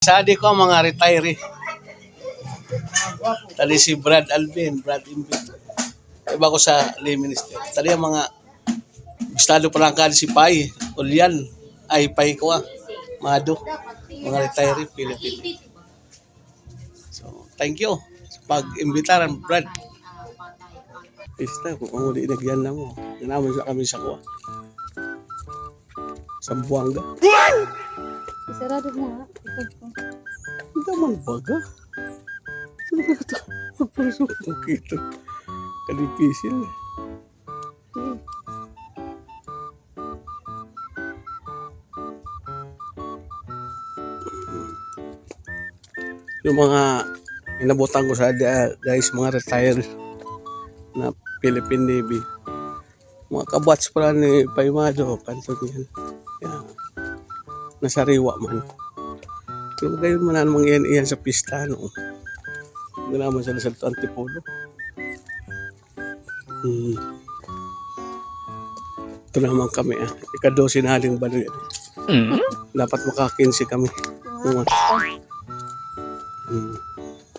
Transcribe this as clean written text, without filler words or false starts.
Sadi ko ang mga retiree. Tali si Brad Alvin, Brad Invin. Iba ko sa lay minister. Tali ang mga estado pa lang si Pai, Ulyan, ay Pai ko Mado, mga retiree Philippine. So, thank you sa pag-imbitaran, Brad. Pista, kung ano di nagyan na mo. Ganaman sa kami sa kuha. Sa Buanga. Sarado mo nga. Hindi naman baga. Sino ka ito? Magpasok mo kita. Kalipisil. Yung mga inabutan ko sa guys, mga retired na Philippine Navy. Mga kabats pala ni Paimado, kanto niyan. Yeah. Nasariwa man. Pero gayon man namang iyan sa pista, no? Hindi naman sila sa Antipolo. Ito naman kami, ika-12 na haling balo yan. Dapat maka-15 kami.